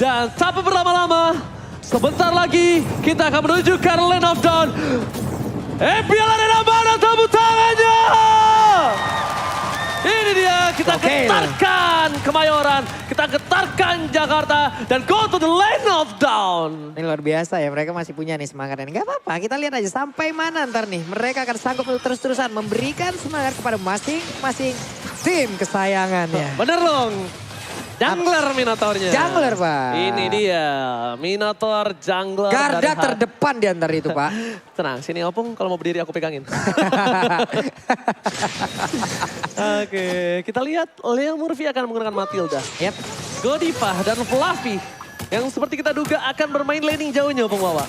Dan tanpa berlama-lama, sebentar lagi kita akan menuju ke Land of Dawn. Empial Arena mana tepuk tangannya? Ini dia, kita getarkan Kemayoran, kita getarkan Jakarta, dan go to the Land of Dawn. Ini luar biasa ya, mereka masih punya nih semangat. Gak apa-apa, kita lihat aja sampai mana ntar nih. Mereka akan sanggup untuk terus-terusan memberikan semangat kepada masing-masing tim kesayangannya. Bener dong. Jungler Minotaurnya. Jungler, Pak. Ini dia, Minotaur Jungler. Garda terdepan di antara itu, Pak. Tenang, sini Opung, kalau mau berdiri aku pegangin. Oke, kita lihat Leo Murphy akan menggunakan Matilda. Yap. Godiva dan Fluffy yang seperti kita duga akan bermain laning jauhnya, Opung Wawa.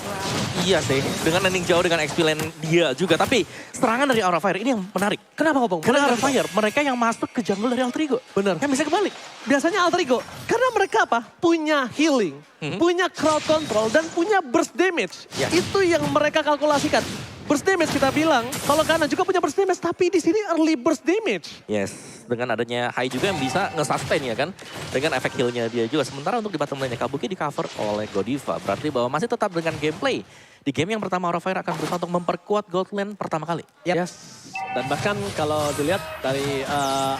Iya sih, dengan landing jauh dengan XP lane dia juga. Tapi serangan dari Aura Fire ini yang menarik. Kenapa, Opung? Karena Aura Fire, mereka yang masuk ke jungle dari Alter Ego. Bener. Kan bisa kebalik. Biasanya Alter Ego, karena mereka apa? Punya healing, punya crowd control, dan punya burst damage. Ya. Itu yang mereka kalkulasikan. Burst damage kita bilang, kalau kanan juga punya burst damage, tapi di sini early burst damage. Yes, dengan adanya Hai juga yang bisa nge-sustain ya kan. Dengan efek heal-nya dia juga. Sementara untuk di bottom lane Kabuki di cover oleh Godiva. Berarti bahwa masih tetap dengan gameplay. Di game yang pertama Aura Fire akan berusaha untuk memperkuat gold lane pertama kali. Yes. Dan bahkan kalau dilihat dari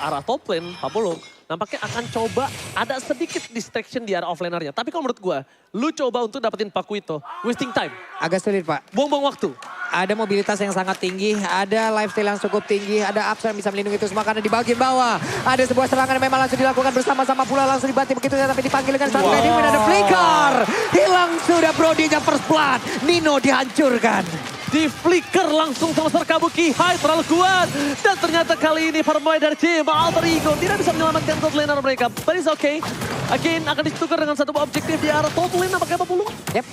arah top lane, Papulung nampaknya akan coba ada sedikit distraction di arah offlanernya. Tapi kalau menurut gue, lu coba untuk dapetin Pakuito, wasting time. Agak sulit, Pak. Buang-buang waktu. Ada mobilitas yang sangat tinggi, ada lifestyle yang cukup tinggi, ada Upside yang bisa melindungi itu semua karena di bagian bawah. Ada sebuah serangan yang memang langsung dilakukan bersama-sama pula langsung dibanting begitu ya, tapi dipanggil dengan satu heading ada flicker. Hilang sudah Brody-nya first blood, Nino dihancurkan. Di flicker langsung sama Kabuki, Hai terlalu kuat. Dan ternyata kali ini pemain dari tim Alter Ego tidak bisa menyelamatkan top laner mereka. But it's okay. Again akan ditukar dengan satu objektif di arah top lane nampaknya Papulung. Yep.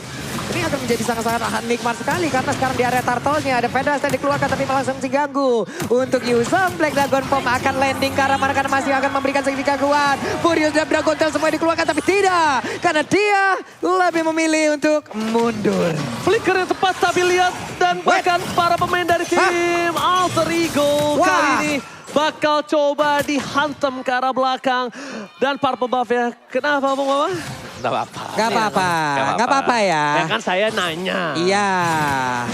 Ini akan menjadi sangat-sangat nikmat sekali karena sekarang di area turtle-nya ada Vedas yang dikeluarkan tapi langsung diganggu. Untuk Yusong, Black Dragon Bomb akan landing ke arah mana karena masih akan memberikan sedikit gangguan. Furious dan Dragon Tail semua dikeluarkan tapi tidak. Karena dia lebih memilih untuk mundur. Flicker yang tepat tapi lihat dan bahkan para pemain dari tim Alter Ego kali ini bakal coba dihantam ke arah belakang. Dan para pembuffnya, kenapa Bang Mama? Gak apa-apa. Gak apa-apa, gak apa-apa ya. Ya kan saya nanya. Iya,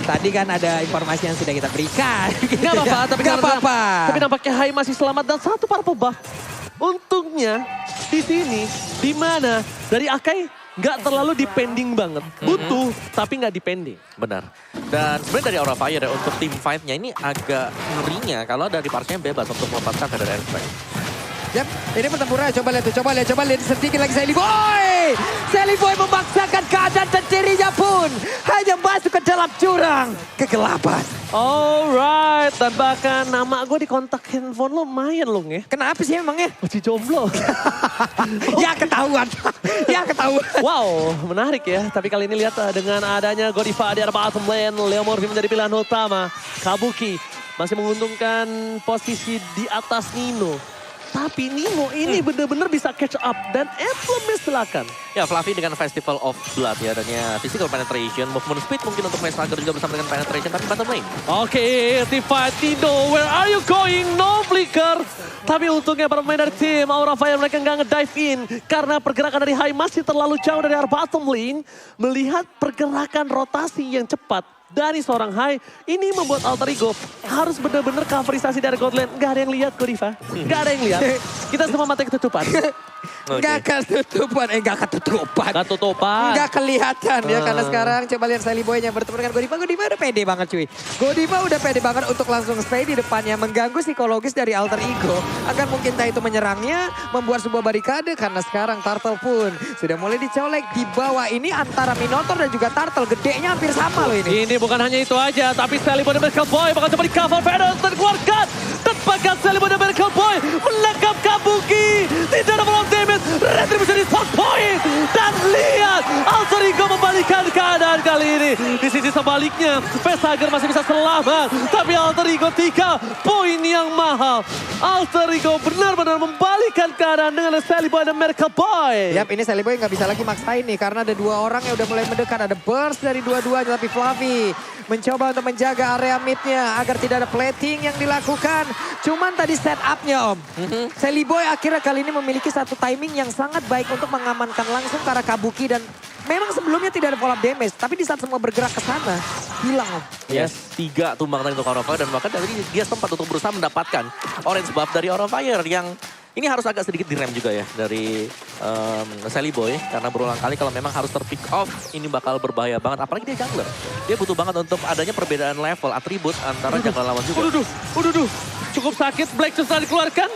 tadi kan ada informasi yang sudah kita berikan. Gak apa-apa, tapi gak apa-apa. Tapi nampaknya Hai masih selamat dan satu para pembuff. Untungnya di sini, di mana dari Akai nggak terlalu depending banget. Butuh, tapi nggak depending. Benar. Dan sebenarnya dari Aura Fire ya untuk team fight-nya ini agak ngerinya kalau dari partnya bebas untuk melepaskan dari airstrike. Yap, ini pertempuran. Coba lihat sedikit lagi Sally Boy. Sally Boy memaksakan keadaan dan dirinya pun hanya masuk ke dalam jurang kegelapan. Alright, dan bahkan nama gue di kontak handphone lo lumayan loh ya. Kenapa sih emangnya? Masih jomblo. Ya ketahuan. Ya ketahuan. Wow, menarik ya. Tapi kali ini lihat dengan adanya Godiva di arah bottom lane, Leo Murphy menjadi pilihan utama. Kabuki masih menguntungkan posisi di atas Nino. Tapi Nino ini benar-benar bisa catch up dan emblemnya silakan. Ya Fluffy dengan Festival of Blood ya, adanya physical penetration, movement speed mungkin untuk Mace juga bersama dengan penetration, tapi bottom lane. Oke, Tifa, Tino, where are you going? No flicker. Tapi untungnya para pemain dari tim Aura Fire mereka nggak nge-dive in. Karena pergerakan dari Hai masih terlalu jauh dari arah bottom lane. Melihat pergerakan rotasi yang cepat dari seorang Hai, ini membuat Alter Ego harus benar-benar coverisasi dari God Lane. Gak ada yang lihat Godiva, gak ada yang lihat. Kita semua mata ketutupan. Gak ketutupan, Gak tutupan. Gak kelihatan ya karena sekarang coba lihat Sally Boy-nya bertemu dengan Godiva. Godiva udah pede banget cuy. Godiva udah pede banget untuk langsung stay di depannya. Mengganggu psikologis dari Alter Ego. Agar mungkin entah itu menyerangnya, membuat sebuah barikade. Karena sekarang Turtle pun sudah mulai dicolek di bawah ini antara Minotaur dan juga Turtle. Gedenya hampir sama loh ini. Ini bukan hanya itu aja, tapi Sally Boy dan Miracle Boy bakal coba di cover Venom dan keluarkan. Dan bahkan Sally Boy dan Miracle Boy menangkap Kabuki. Tidak ada malam damage, retribusi di spot point. Dan lihat, Alter Alter Ego membalikan keadaan kali ini. Di sisi sebaliknya, Vesager masih bisa selamat. Tapi Alter Ego 3 poin yang mahal. Alter Ego benar-benar membalikan keadaan dengan Sally Boy dan Merkel Boy. Yap, ini Sally Boy nggak bisa lagi maksain nih karena ada dua orang yang udah mulai mendekat. Ada burst dari dua-duanya, tapi Fluffy mencoba untuk menjaga area midnya agar tidak ada plating yang dilakukan. Cuman tadi setupnya Om. Sally Boy akhirnya kali ini memiliki satu timing yang sangat baik untuk mengamankan langsung ke arah Kabuki dan memang sebelumnya tidak ada follow up damage. Tapi di saat semua bergerak ke sana, hilang Om. Yes, 3 tumbang tadi untuk Aura of Fire dan bahkan tadi dia sempat untuk berusaha mendapatkan orange buff dari Aura of Fire yang ini harus agak sedikit direm juga ya dari Sally Boy. Karena berulang kali kalau memang harus terpick off ini bakal berbahaya banget. Apalagi dia jungler. Dia butuh banget untuk adanya perbedaan level, atribut antara jungler lawan juga. Cukup sakit, Black Shoes telah dikeluarkan.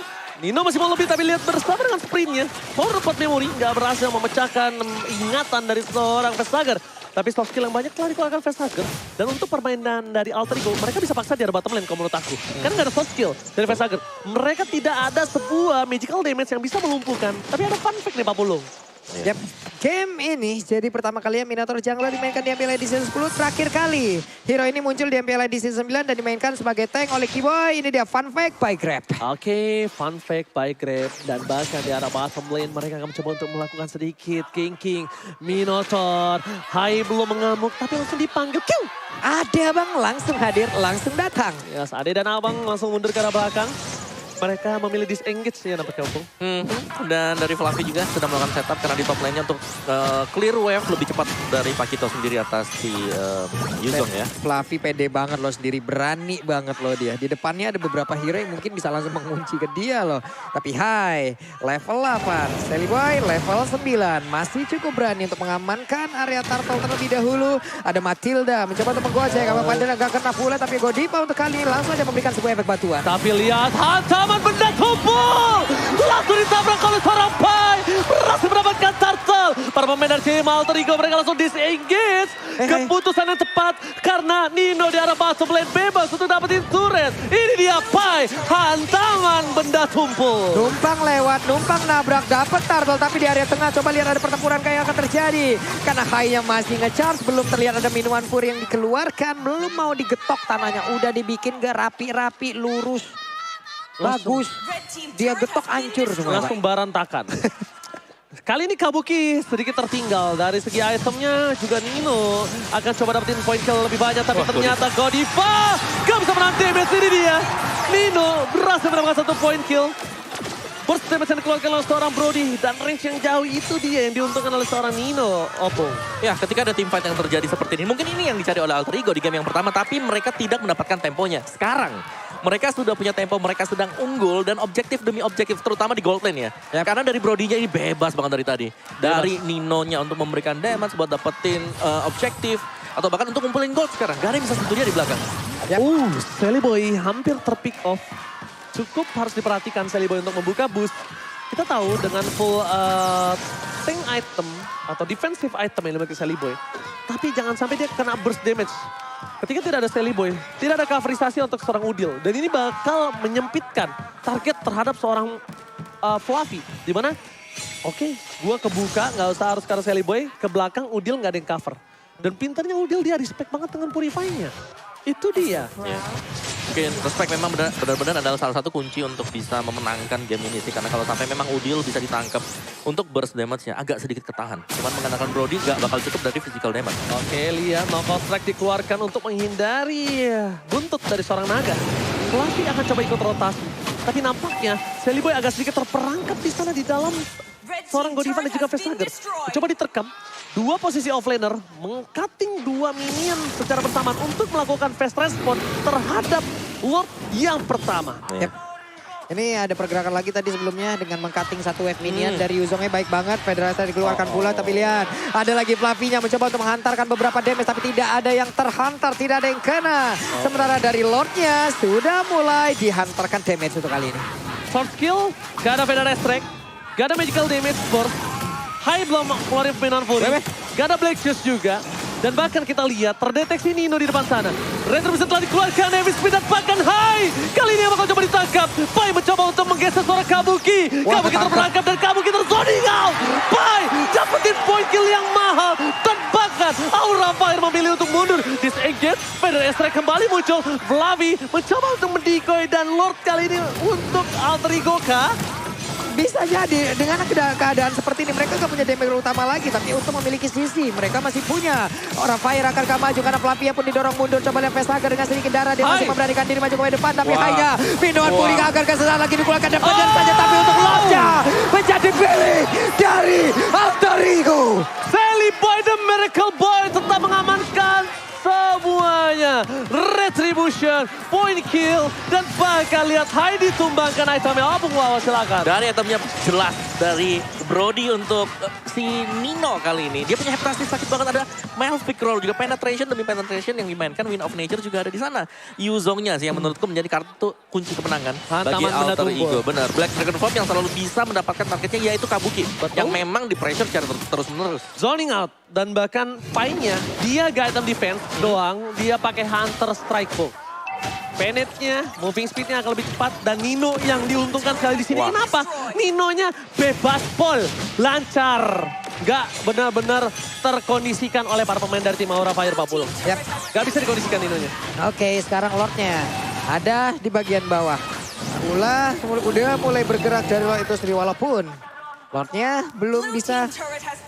Nino masih mau lebih tapi lihat bersama dengan sprintnya. Power report memory nggak berhasil memecahkan ingatan dari seorang Vesager. Tapi soft skill yang banyak telah dikeluarkan Vesager. Dan untuk permainan dari Alter Ego, mereka bisa paksa di area bottom lane kalau menurut aku. Karena nggak ada soft skill dari Vesager. Mereka tidak ada sebuah magical damage yang bisa melumpuhkan. Tapi ada fun fact nih Pak Pulung. Yap. Game ini jadi pertama kalinya Minotaur Jungler dimainkan di MPL Edition 10. Terakhir kali hero ini muncul di MPL Edition 9 dan dimainkan sebagai tank oleh Kiboy. Ini dia fun fact by Grab. Oke, fun fact by Grab. Dan bahkan di arah bottom lane mereka akan mencoba untuk melakukan sedikit King. Minotaur, Hai belum mengamuk tapi langsung dipanggil. Kiu! Ada Abang langsung hadir, langsung datang. Yes, Ade dan Abang langsung mundur ke arah belakang. Mereka memilih disengage ya nampaknya Opung. Dan dari Fluffy juga sudah melakukan setup karena di top lane-nya untuk clear wave lebih cepat dari Pakito sendiri atas si Yuzong ya. Fluffy pede banget loh sendiri, berani banget loh dia. Di depannya ada beberapa hero yang mungkin bisa langsung mengunci ke dia loh. Tapi Hai, level 8. Sally Boy level 9. Masih cukup berani untuk mengamankan area turtle terlebih dahulu. Ada Matilda mencoba untuk menggojek. Apa Pandana gak kena pula tapi Godiva untuk kali ini langsung aja memberikan sebuah efek batuan. Tapi lihat hantaman benda tumpul. Langsung ditabrak oleh seorang Pai. Berhasil mendapatkan turtle. Para pemain dari tim Alter Ego mereka langsung disengage. Keputusan yang tepat karena Nino di arah bottom lane bebas untuk dapetin turret. Ini dia Pai. Hantaman benda tumpul. Numpang lewat, numpang nabrak, dapat turtle tapi di area tengah coba lihat ada pertempuran kayak akan terjadi. Karena Hai yang masih nge-charge, belum terlihat ada minuman fury yang dikeluarkan, belum mau digetok tanahnya, udah dibikin gak rapi-rapi, lurus. Bagus, dia getok hancur semua. Langsung barantakan. Kali ini Kabuki sedikit tertinggal dari segi itemnya, juga Nino akan coba dapetin point kill lebih banyak, tapi ternyata Godiva gak bisa menang damage. Ini dia, Nino berhasil mendapatkan 1 point kill. Burst damage yang dikeluarkan oleh seorang Brody dan range yang jauh itu dia yang diuntungkan oleh seorang Nino, Opung. Ya, ketika ada team fight yang terjadi seperti ini, mungkin ini yang dicari oleh Alter Ego di game yang pertama, tapi mereka tidak mendapatkan temponya. Sekarang, mereka sudah punya tempo, mereka sedang unggul dan objektif demi objektif, terutama di gold lane ya. Karena dari Brody-nya ini bebas banget dari tadi. Dari Nino-nya untuk memberikan damage buat dapetin objektif, atau bahkan untuk ngumpulin gold sekarang. Gak ada yang bisa sentuh dia di belakang. Sally Boy hampir terpick off. Cukup harus diperhatikan Sally Boy untuk membuka boost. Kita tahu dengan full tank item atau defensive item yang dimiliki Sally Boy. Tapi jangan sampai dia kena burst damage. Ketika tidak ada Sally Boy, tidak ada coverisasi untuk seorang Udil. Dan ini bakal menyempitkan target terhadap seorang Fluffy. Dimana, oke, gua kebuka, nggak usah harus karena Sally Boy. Ke belakang Udil nggak ada yang cover. Dan pinternya Udil dia respect banget dengan Purify-nya. Itu dia. Mungkin respect memang benar-benar adalah salah satu kunci untuk bisa memenangkan game ini sih. Karena kalau sampai memang Udil bisa ditangkap untuk burst damage-nya agak sedikit ketahan. Cuman mengandalkan Brody gak bakal cukup dari physical damage. Oke, lihat knockout strike dikeluarkan untuk menghindari buntut dari seorang naga. Fluffy akan coba ikut rotasi. Tapi nampaknya Sally Boy agak sedikit terperangkap di sana di dalam seorang Godiva dan juga Vesager. Coba diterkam. 2 posisi offlaner meng-cutting 2 minion secara bersamaan untuk melakukan fast response terhadap Lord yang pertama. Yep. Ini ada pergerakan lagi tadi sebelumnya dengan meng-cutting 1 wave minion dari Yuzongnya baik banget. Federasi dikeluarkan pula tapi lihat ada lagi Fluffy-nya mencoba untuk menghantarkan beberapa damage tapi tidak ada yang terhantar, tidak ada yang kena. Sementara dari Lord-nya sudah mulai dihantarkan damage untuk kali ini. Short skill, gak ada Federasi strike, gak ada magical damage burst. Hai belum keluarin pemain Fury, gak ada Black Shoes juga. Dan bahkan kita lihat terdeteksi Nino di depan sana. Retribution telah dikeluarkan, Heavy Speed dan bahkan Hai. Kali ini yang bakal coba ditangkap. Pai mencoba untuk menggeser seorang Kabuki. Kabuki terperangkap dan Kabuki terzoningau. Pai dapetin point kill yang mahal. Dan engage. Spider Strike kembali muncul. Vlavi mencoba untuk mendecoy dan Lord kali ini untuk Alter Ego kah? Bisa jadi dengan keadaan seperti ini mereka gak punya damage utama lagi, tapi untuk memiliki sisi mereka masih punya. Aura Fire akan maju karena Flavia pun didorong mundur. Coba lihat Vestager dengan sedikit darah, dia masih memberanikan diri maju ke depan, tapi hanya Minoan Puri akan kesesaat lagi dikeluarkan dan benar saja, tapi untuk Lordnya menjadi pilih dari Alter Ego. Sally Boy the Miracle Boy tetap mengamankan semuanya. Retribution, point kill, dan bakal lihat Hai ditumbangkan itemnya. Bung Wawa silakan. Dari itemnya jelas dari Brody untuk si Nino kali ini. Dia punya heptasis sakit banget, ada Malfic Roll juga, penetration demi penetration yang dimainkan. Wind of Nature juga ada di sana. Yuzongnya sih yang menurutku menjadi kartu kunci kemenangan bagi Alter Ego. Benar, Black Dragon Form yang selalu bisa mendapatkan targetnya yaitu Kabuki. Yang memang di pressure secara terus-menerus. Zoning out dan bahkan fight-nya dia gak item defense doang, dia pakai Hunter Strike Bow. Penetnya, moving speednya akan lebih cepat dan Nino yang diuntungkan sekali di sini. Kenapa? Ninonya bebas pole, lancar. Gak benar-benar terkondisikan oleh para pemain dari tim Aura Fire Pak Pulung. Yap. Gak bisa dikondisikan Ninonya. Oke, sekarang Lordnya ada di bagian bawah. Udah mulai bergerak dari Lord itu sendiri, walaupun Lordnya belum bisa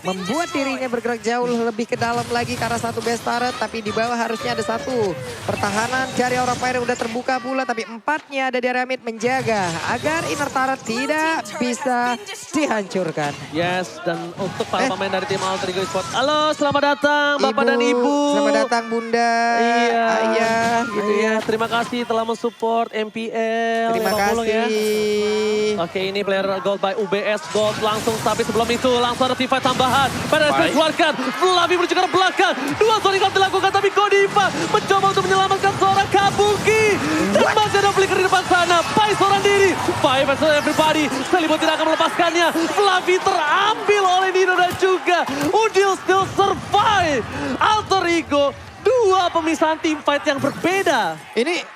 membuat dirinya bergerak jauh lebih ke dalam lagi karena satu base turret. Tapi di bawah harusnya ada satu pertahanan dari Aura Fire udah terbuka pula. Tapi empatnya ada di area mid menjaga agar inner turret tidak bisa dihancurkan. Yes, dan untuk para pemain dari tim Alter Ego Esports. Halo, selamat datang Bapak dan Ibu. Selamat datang Bunda, iya, Ayah, gitu ya. Terima kasih telah mensupport MPL. Terima Pak Pulung, kasih. Ya. Oke, ini player gold by UBS Gold langsung, tapi sebelum itu langsung ada Tifa tambahan. Pada dikeluarkan, Flavi menuju ke belakang. Dua Sonic Out dilakukan, tapi Godiva mencoba untuk menyelamatkan seorang Kabuki. Dan masih ada flicker di depan sana. Pai seorang diri. Pai versus everybody. Selibo tidak akan melepaskannya. Flavi terambil oleh Nino dan juga Udil still survive. Alter Ego. Dua pemisahan team fight yang berbeda.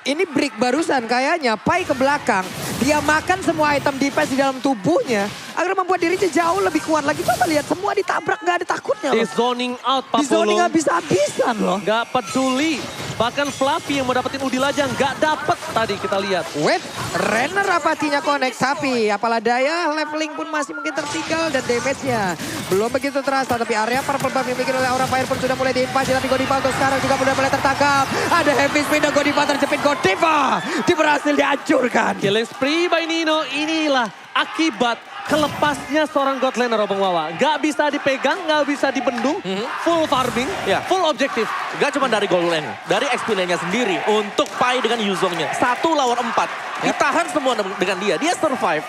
Ini break barusan kayaknya Pai ke belakang. Dia makan semua item defense di dalam tubuhnya agar membuat dirinya jauh lebih kuat lagi. Coba lihat semua ditabrak, gak ada takutnya loh. Di zoning out Pak Di zoning Pulung. habis-habisan loh. Gak peduli. Bahkan Fluffy yang mau dapetin Udil aja gak dapet tadi kita lihat. Wait, Renner apatinya connect. Tapi apalah daya, leveling pun masih mungkin tertinggal dan damage-nya belum begitu terasa. Tapi area purple buff yang dimiliki oleh Aura Fire pun sudah mulai diinvasi. Tapi Godiva untuk sekarang juga sudah mulai tertangkap. Ada heavy spin dan Godiva terjepit. Godiva berhasil dihancurkan. Killing spree by Nino, inilah akibat kelepasnya seorang God Laner Bung Wawa. Gak bisa dipegang, gak bisa dibendung, full farming, full objektif. Gak cuma dari goal lane, dari XP lane-nya sendiri untuk Pai dengan Yuzongnya. 1 lawan 4, ditahan semua dengan dia survive.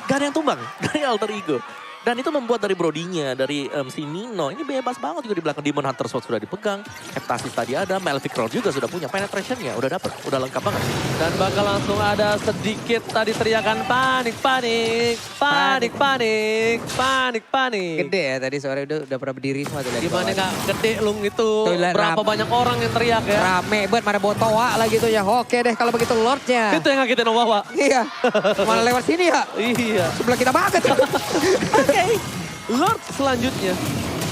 Gak ada yang tumbang dari Alter Ego. Dan itu membuat dari Brodinya, dari si Nino, ini bebas banget juga di belakang. Demon Hunter Sword sudah dipegang, Heptasis tadi ada, Malfic Roll juga sudah punya, penetration-nya udah dapet, udah lengkap banget. Dan bakal langsung ada sedikit tadi teriakan panik, panik, panik, panik, panik, panik. Gede ya tadi sore udah pernah berdiri semua tuh. Gimana gak gede lung itu, Tuh, berapa banyak orang yang teriak ya. Rame banget, mana botoa lagi tuh ya. Oke deh kalau begitu Lordnya. Itu yang ngagetin Wawa. Iya, malah lewat sini ya. Iya. Sebelah kita banget. Oke, Lord selanjutnya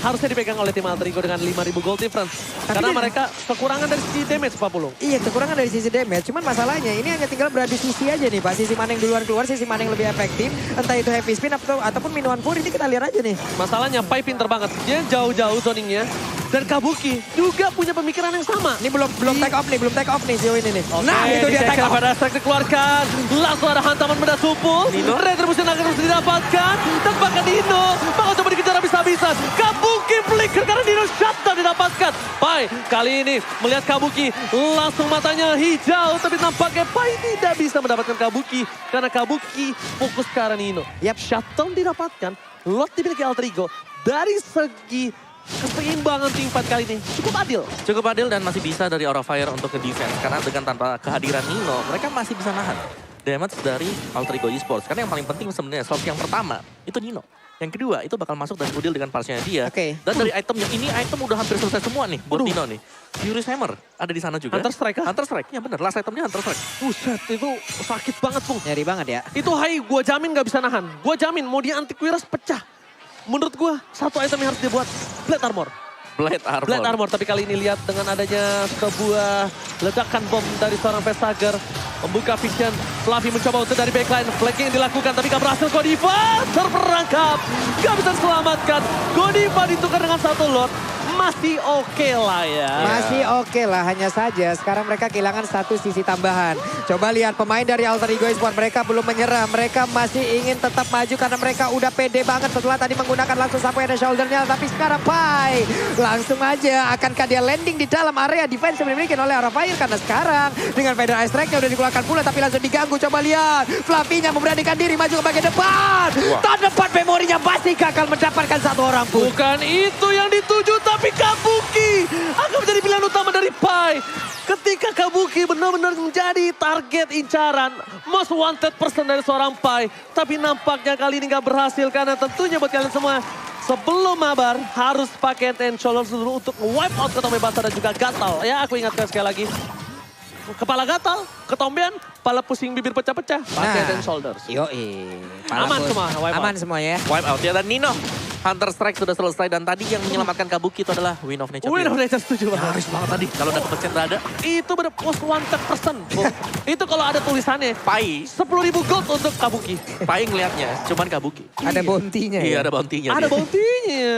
harusnya dipegang oleh tim Alter Ego dengan 5.000 gold difference. Karena mereka kekurangan dari sisi damage Pak Pulung. Iya, kekurangan dari sisi damage. Cuman masalahnya ini hanya tinggal beradu sisi aja nih Pak. Sisi mana yang duluan keluar, sisi mana yang lebih efektif. Entah itu heavy spin ataupun minuman pur, ini kita lihat aja nih. Masalahnya Pai pinter banget. Dia jauh-jauh zoningnya. Dan Kabuki juga punya pemikiran yang sama. Ini belum take off nih sejauh ini nih. Oke, Nah itu dia take off. Pada strike dikeluarkan. Langsung ada hantaman benda supul. Retribution akan terus didapatkan. Dan bahkan Nino bakal coba dikejar habis-habisan. Kabuki flicker karena Nino shutdown didapatkan. Pai kali ini melihat Kabuki langsung matanya hijau. Tapi nampaknya Pai tidak bisa mendapatkan Kabuki. Karena Kabuki fokus ke arah Nino. Yap. Shutdown didapatkan. Lot dimiliki Alter Ego. Dari segi keseimbangan tim fight kali ini cukup adil. Cukup adil dan masih bisa dari Aura Fire untuk nge-defense. Karena dengan tanpa kehadiran Nino, mereka masih bisa nahan damage dari Alter Ego Esports. Karena yang paling penting sebenarnya source yang pertama itu Nino. Yang kedua itu bakal masuk dari Udil dengan parsnya dia. Oke. Dan dari itemnya ini item udah hampir selesai semua nih buat Nino nih. Furious Hammer ada di sana juga. Hunter Strike kah? Hunter Strike, ya bener. Last itemnya Hunter Strike. Buset, itu sakit banget Bung. Nyari banget ya. Itu Hai gue jamin gak bisa nahan. Gue jamin mau dia antivirus pecah. Menurut gue satu item yang harus dibuat Blade Armor. Blade Armor. Blade Armor, tapi kali ini lihat dengan adanya sebuah ledakan bom dari seorang Vesager. Membuka vision, Fluffy mencoba untuk dari backline. Flanking dilakukan, tapi gak berhasil. Godiva terperangkap, gak bisa diselamatkan. Godiva ditukar dengan satu Lord. Masih oke lah ya. Masih oke lah, hanya saja sekarang mereka kehilangan satu sisi tambahan. Coba lihat pemain dari Alter Ego Esports, mereka belum menyerah. Mereka masih ingin tetap maju karena mereka udah pede banget setelah tadi menggunakan langsung sampai ada shouldernya. Tapi sekarang Pai langsung aja, akankah dia landing di dalam area defense yang dimiliki oleh Aura Fire? Karena sekarang dengan Feather Ice Strike-nya udah dikeluarkan pula tapi langsung diganggu. Coba lihat, Fluffy-nya memberanikan diri maju ke bagian depan. Terdepan memorinya pasti gagal mendapatkan satu orang pun. Bukan itu yang dituju, tapi Kabuki akan menjadi pilihan utama dari Pai. Ketika Kabuki benar-benar menjadi target incaran, most wanted person dari seorang Pai. Tapi nampaknya kali ini gak berhasil karena tentunya buat kalian semua, sebelum mabar harus pakai Ten Shoulders dulu untuk wipe out ketombe basah dan juga gatal. Ya, aku ingatkan sekali lagi. Kepala gatal, ketombean, kepala pusing, bibir pecah-pecah, pakai Ten Shoulders. Yoi. Aman semua, wipe out. Aman semua ya. Wipe out ya, dan Nino. Hunter Strike sudah selesai dan tadi yang menyelamatkan Kabuki itu adalah Win of Nature. Win of Nature, setuju banget. Harus banget tadi, kalau udah kepencet dada. Itu bener most wanted person. Itu kalau ada tulisannya. Pai, 10.000 gold untuk Kabuki. Pai ngeliatnya, cuman Kabuki. Ada bounty-nya Iya, ya? ada bounty-nya. Ada dia. bounty-nya.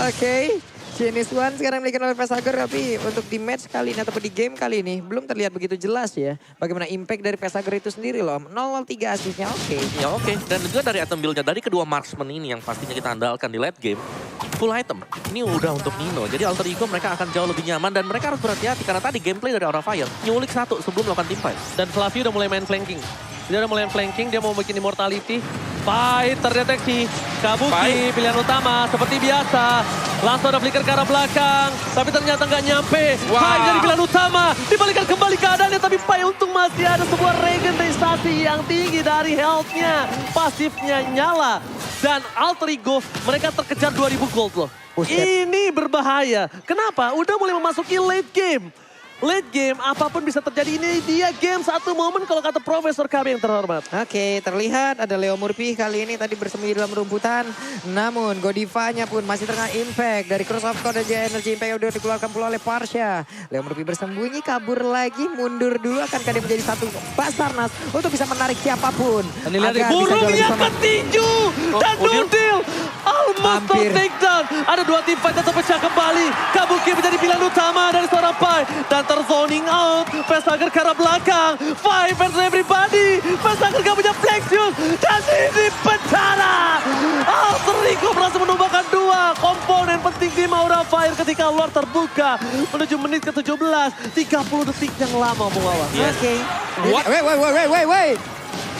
Oke. Jenis One sekarang dimiliki oleh Vesager, tapi untuk di match kali ini ataupun di game kali ini belum terlihat begitu jelas ya. Bagaimana impact dari Vesager itu sendiri loh. 0-3 asisnya oke. Ya oke, dan juga dari item build-nya, dari kedua marksman ini yang pastinya kita andalkan di late game. Full item, ini udah untuk Nino. Jadi Alter Ego mereka akan jauh lebih nyaman dan mereka harus berhati-hati. Karena tadi gameplay dari Aura Fire, nyulik satu sebelum melakukan teamfight. Dan Fluffy udah mulai main flanking. Dia udah mulai flanking, dia mau bikin immortality. Pai terdeteksi. Kabuki Pai. pilihan utama seperti biasa. Langsung ada flicker ke arah belakang. Tapi ternyata nggak nyampe. Wah. Pai jadi pilihan utama. Dibalikan kembali keadaannya. Tapi Pai untung masih ada sebuah regenerasi yang tinggi dari health-nya. Pasifnya nyala. Dan Alter Ego mereka terkejar 2000 gold loh. Buset. Ini berbahaya. Kenapa? Udah mulai memasuki late game. Late game, apapun bisa terjadi. Ini dia game satu momen kalau kata Profesor kami yang terhormat. Oke, terlihat ada Leo Murphy kali ini tadi bersembunyi dalam rumputan. Namun Godivanya pun masih terkena impact dari Cross of Code dan Jaya Energy Impact yang udah dikeluarkan pula oleh Parsha. Leo Murphy bersembunyi, kabur lagi, mundur dulu. Akankah dia menjadi satu Basarnas untuk bisa menarik siapapun. Ini lihat agar bisa jauh lebih burungnya selamat. ketinju dan Udil. Nudil almost Hampir. takedown. Ada dua tim fight yang terpecah kembali. Kabuki menjadi pilihan utama dari seorang Pai dan terzoning out. Vesager ke arah belakang. Five versus everybody. Vesager gak punya Flexius dan ini penjara. Alter Ego berhasil menumbangkan dua komponen penting tim Aura Fire ketika luar terbuka menuju menit ke-17. 30 detik yang lama mengawas. Oke. What? Wait.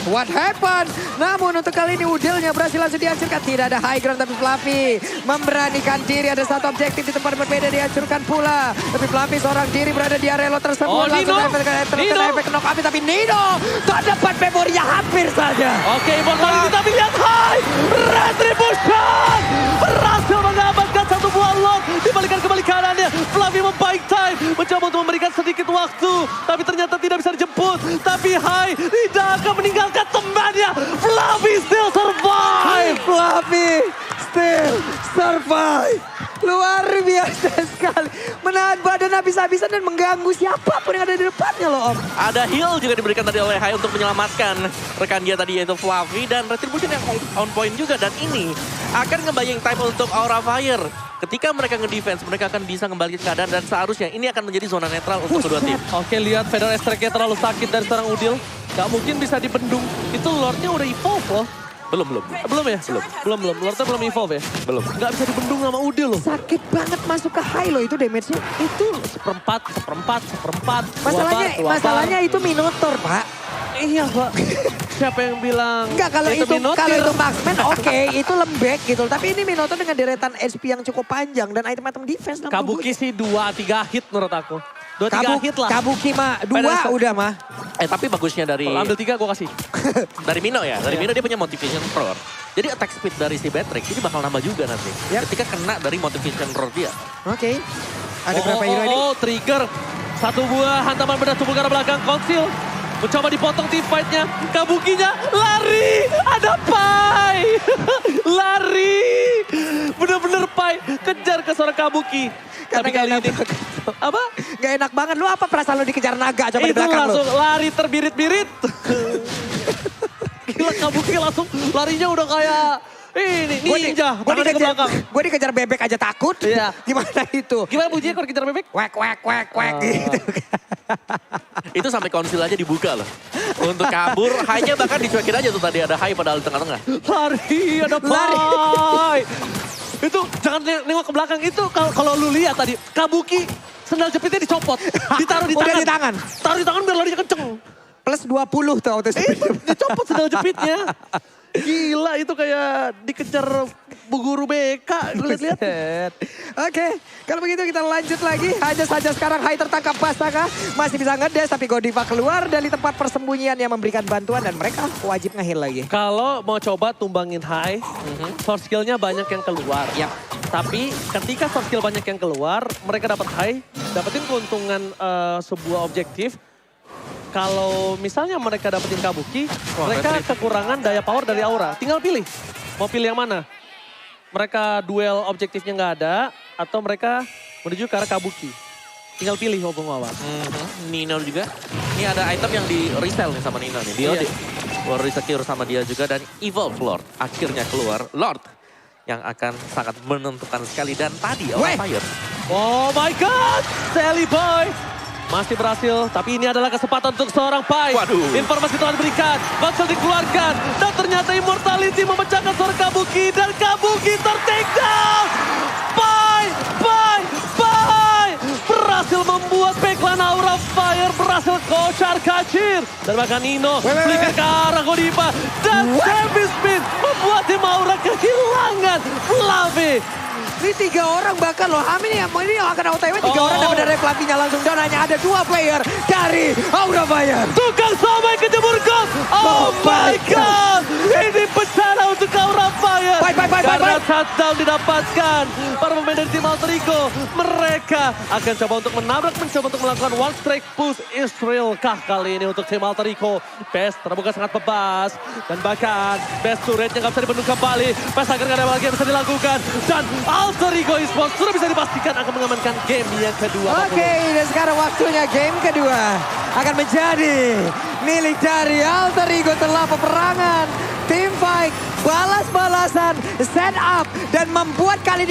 What happened? Namun untuk kali ini Udilnya berhasil langsung dihancurkan. Tidak ada high ground tapi Fluffy memberanikan diri. Ada satu objektif di tempat berbeda dihancurkan pula. Tapi Fluffy seorang diri berada di area lo tersebut. Oh, langsung Nino. terkena efek knock up. Tapi Nino terdapat memorinya hampir saja. Oke, immortality tapi lihat high. Retribution berhasil mendapatkan satu buah lot. Dibalikan kembali keadaannya. Fluffy membaik time. Mencoba untuk memberikan sedikit waktu. Tapi ternyata tidak bisa dijemput. Tapi high tidak akan meninggalkan temannya. Fluffy still survive. Fluffy still survive. Luar biasa sekali. Menahan badan habis-habisan dan mengganggu siapapun yang ada di depannya loh Om. Ada heal juga diberikan tadi oleh Hai untuk menyelamatkan rekan dia tadi yaitu Fluffy. Dan Retribution yang on point juga. Dan ini akan ngebayang time untuk Aura Fire. Ketika mereka nge-defense, mereka akan bisa kembali ke keadaan. Dan seharusnya ini akan menjadi zona netral untuk kedua tim. Oke, lihat Feather Strike-nya terlalu sakit dari seorang Udil. Gak mungkin bisa dibendung. Itu Lordnya udah evolve loh. Belum. Belum ya? Belum. Lordnya belum evolve ya? Belum. Gak bisa dibendung sama Udil loh. Sakit banget masuk ke high loh itu damage-nya. Itu seperempat. Masalahnya itu Minotaur Pak. Iya Pak. Siapa yang bilang Enggak, kalau itu Minotaur? marksman oke, itu lembek gitu. Tapi ini Minotaur dengan deretan HP yang cukup panjang dan item-item defense. Kabuki sih 2-3 hit menurut aku. 2-3 hit lah. Kabuki mah 2 udah mah. Tapi bagusnya dari Kalau ambil 3 gue kasih. dari Mino ya. Dari Mino dia punya motivation roar. Jadi attack speed dari si Batrick ini bakal nambah juga nanti. Yap. Ketika kena dari motivation roar dia. Oke. Ada berapa hero ini? Trigger. Satu buah hantaman benda tubuh ke arah belakang. Konsil. Mencoba dipotong team fight-nya. Kabukinya lari. Ada Pai. Lari. Bener-bener Pai Pai kejar ke seorang Kabuki. Tapi kali ini apa? Gak enak banget. Lu apa perasaan lu dikejar naga coba di Itu belakang lu? langsung lari terbirit-birit. Gila Kabuki langsung larinya udah kayak ini ninja. Tangannya ke belakang. Gue dikejar bebek aja takut. Iya. Gimana itu? Gimana bunyinya kalau dikejar bebek? Wek, wek, wek, wek gitu. Itu sampai konsil aja dibuka loh. Untuk kabur, high-nya bahkan dicuekin aja tuh tadi ada high padahal di tengah-tengah. Lari, ada Pai. Itu jangan nengok ke belakang itu kalau lu lihat tadi Kabuki sendal jepitnya dicopot, ditaruh di tangan. Udah di tangan. Taruh di tangan biar larinya kenceng. Plus 20 tuh auto speed. Dicopot sendal jepitnya. Gila itu kayak dikejar bu guru BK. Lihat-lihat. Oke, kalau begitu kita lanjut lagi. Hanya saja sekarang Hai tertangkap Bastaka. Masih bisa ngedes tapi Godiva keluar dari tempat persembunyian yang memberikan bantuan. Dan mereka wajib nge-heal lagi. Kalau mau coba tumbangin Hai, source skill-nya banyak yang keluar. Yap. Tapi ketika source skill banyak yang keluar, mereka dapat Hai, dapetin keuntungan sebuah objektif. Kalau misalnya mereka dapetin Kabuki, mereka kekurangan daya power dari aura. Tinggal pilih, mau pilih yang mana? Mereka duel objektifnya nggak ada, atau mereka menuju ke arah Kabuki. Tinggal pilih Bung Wawan. Nino juga. Ini ada item yang di resell nih sama Nino nih. Dia di-secure sama dia juga dan Evolve Lord akhirnya keluar. Lord yang akan sangat menentukan sekali dan tadi Aura Fire. Oh my God, Sally Boy. Masih berhasil, tapi ini adalah kesempatan untuk seorang Pai. Waduh. Informasi telah diberikan, Baxel dikeluarkan. Dan ternyata Immortality memecahkan seorang Kabuki. Dan Kabuki ter-take down. Pai berhasil membuat backline Aura Fire. Berhasil kocar kacir. Dan bahkan Nino flicker ke arah Godiva. Dan Travis Smith membuat tim Aura kehilangan Flavi. Ini 3 orang bahkan loh. Ini yang akan OTW 3 orang dapat dari pelatihnya langsung. Dan hanya ada 2 player dari Aura Fire. Tukang sampai kejebur gol. Oh my God. Ini bencana untuk Aura Fire. Karena touchdown didapatkan. Para pemain dari tim Alter Ego. Mereka akan coba untuk menabrak, mencoba untuk melakukan one strike push. Israel kah kali ini untuk tim Alter Ego. Best terbuka sangat bebas. Dan bahkan Best turretnya nggak bisa dibendung kembali. Best akhirnya ada lagi yang bisa dilakukan. Dan Alter Ego Esports sudah bisa dipastikan akan mengamankan game yang kedua. Oke, dan sekarang waktunya game kedua akan menjadi milik dari Alter Ego setelah peperangan. Team fight, balas-balasan, set up, dan membuat kali ini